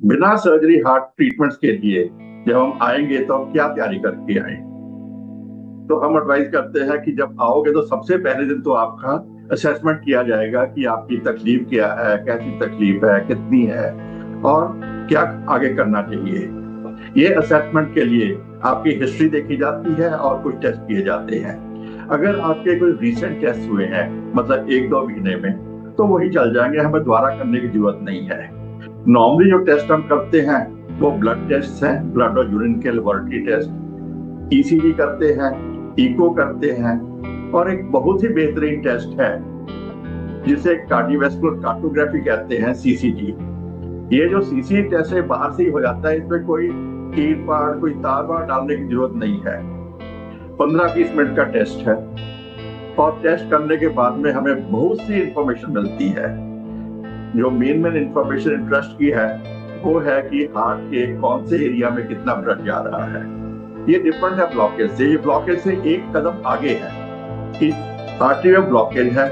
बिना surgery heart treatments के लिए जब हम आएंगे तो हम क्या तैयारी करके आए? तो हम एडवाइस करते हैं कि जब आओगे तो सबसे पहले दिन तो आपका असेसमेंट किया जाएगा कि आपकी तकलीफ क्या है, कैसी तकलीफ है, कितनी है और क्या आगे करना चाहिए। ये असेसमेंट के लिए आपकी हिस्ट्री देखी जाती है और कुछ टेस्ट किए जाते हैं। अगर आपके कोई रिसेंट टेस्ट हुए हैं, मतलब 1-2 महीने में, तो वही चल जाएंगे, हमें दोबारा करने की जरूरत नहीं है। नॉर्मली जो टेस्ट हम करते हैं वो ब्लड टेस्ट हैं, ब्लड और यूरिन के लेबोरेटरी टेस्ट, ईसीजी करते हैं, इको करते हैं, और एक बहुत ही बेहतरीन टेस्ट है जिसे कार्डियोवैस्कुलर कार्टोग्राफी कहते हैं, सीसीजी। ये जो सीसीजी टेस्ट है बाहर से ही हो जाता है, इसमें कोई कील पाड़, कोई तार वार डालने की जरूरत नहीं है। 15-20 मिनट का टेस्ट है और टेस्ट करने के बाद में हमें बहुत सी इंफॉर्मेशन मिलती है। जो मेन इंफॉर्मेशन इंटरेस्ट की है वो है कि हार्ट के कौन से एरिया में कितना ब्लड जा रहा है। ये डिफरेंट है ब्लॉकेज से। ये ब्लॉकेज से एक कदम आगे है कि आर्टरी में ब्लॉकेज है,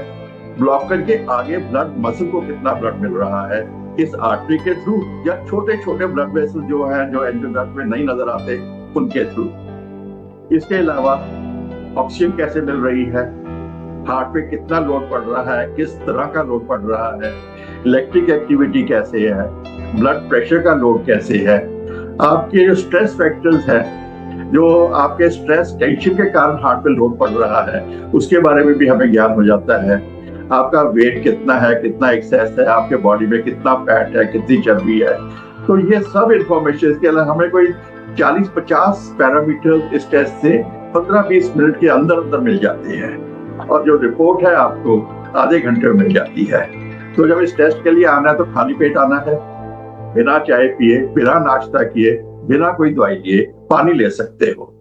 ब्लॉकेज के आगे ब्लड मसल को कितना ब्लड मिल रहा है इस आर्टरी के थ्रू, या छोटे छोटे ब्लड वेसल जो है, जो एंजियोग्राफ में नहीं नजर आते, उनके थ्रू। इसके अलावा ऑक्सीजन कैसे मिल रही है, हार्ट पे कितना लोड पड़ रहा है, किस तरह का लोड पड़ रहा है, इलेक्ट्रिक एक्टिविटी कैसे है, ब्लड प्रेशर का लोड कैसे है, आपके जो स्ट्रेस फैक्टर्स है, जो आपके स्ट्रेस टेंशन के कारण हार्ट पे लोड पड़ रहा है, उसके बारे में भी हमें ज्ञान हो जाता है। आपका वेट कितना है, कितना एक्सेस है, आपके बॉडी में कितना फैट है, कितनी चर्बी है, तो ये सब इंफॉर्मेशन इसके अलावा हमें कोई 40-50 पैरामीटर इस टेस्ट से 15-20 मिनट के अंदर अंदर मिल जाते हैं, और जो रिपोर्ट है आपको आधे घंटे में मिल जाती है। तो जब इस टेस्ट के लिए आना है तो खाली पेट आना है, बिना चाय पिए, बिना नाश्ता किए, बिना कोई दवाई लिए पानी ले सकते हो,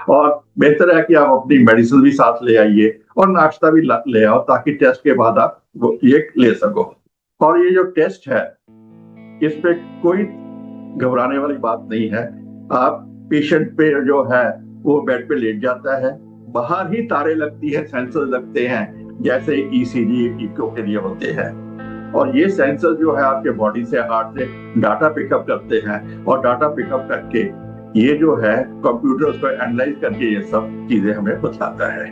और बेहतर है कि आप अपनी मेडिसिन भी साथ ले आइए और नाश्ता भी ले आओ, ताकि टेस्ट के बाद आप ये ले सको। और ये जो टेस्ट है इस पे कोई घबराने वाली बात नहीं है। आप पेशेंट पे जो है वो बेड पे लेट जाता है, बाहर ही तारे लगती है, सेंसर लगते हैं, जैसे ईसीजी इको के लिए होते हैं, और ये सेंसर जो है आपके बॉडी से, हार्ट से डाटा पिकअप करते हैं, और डाटा पिकअप करके ये जो है कंप्यूटर उसको एनालाइज करके ये सब चीजें हमें बताता है।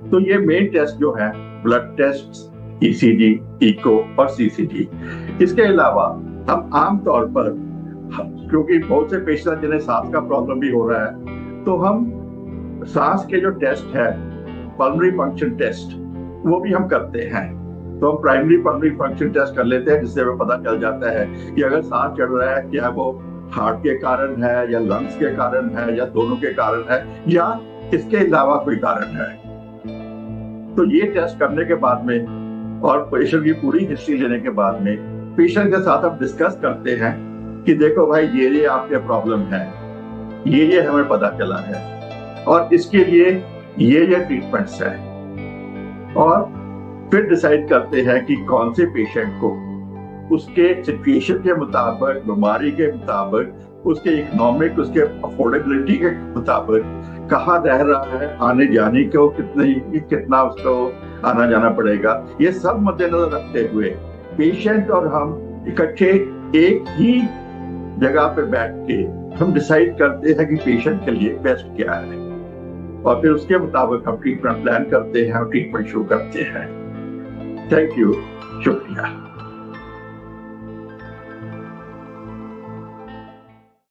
तो ये मेन टेस्ट जो है ब्लड टेस्ट, ईसीजी, इको और सीसीजी। इसके अलावा हम आमतौर पर, क्योंकि बहुत से पेशेंट जिन्हें सांस का प्रॉब्लम भी हो रहा है, तो हम सांस के जो टेस्ट है, पल्मोनरी फंक्शन टेस्ट, वो भी हम करते हैं। तो हम प्राइमरी पल्मोनरी फंक्शन टेस्ट कर लेते हैं, जिससे हमें पता चल जाता है कि अगर सांस चढ़ रहा है, क्या वो हार्ट के कारण है, या लंग्स के कारण है, या दोनों के कारण है, या इसके अलावा कोई कारण है। तो ये टेस्ट करने के बाद में और पेशेंट की पूरी हिस्ट्री लेने के बाद में पेशेंट के साथ हम डिस्कस करते हैं कि देखो भाई, ये आपके प्रॉब्लम है, ये हमें पता चला है, और इसके लिए ये ट्रीटमेंट्स है, और फिर डिसाइड करते हैं कि कौन से पेशेंट को उसके सिचुएशन के मुताबिक, बीमारी के मुताबिक, उसके इकोनॉमिक, उसके अफोर्डेबिलिटी के मुताबिक कहाँ रह रहा है, आने जाने को कितना उसको आना जाना पड़ेगा, ये सब मद्देनजर रखते हुए पेशेंट और हम इकट्ठे एक ही जगह पे बैठ के हम डिसाइड करते हैं कि पेशेंट के लिए बेस्ट क्या है, और फिर उसके मुताबिक हम ट्रीटमेंट प्लान करते हैं और ट्रीटमेंट शुरू करते हैं। थैंक यू, शुक्रिया।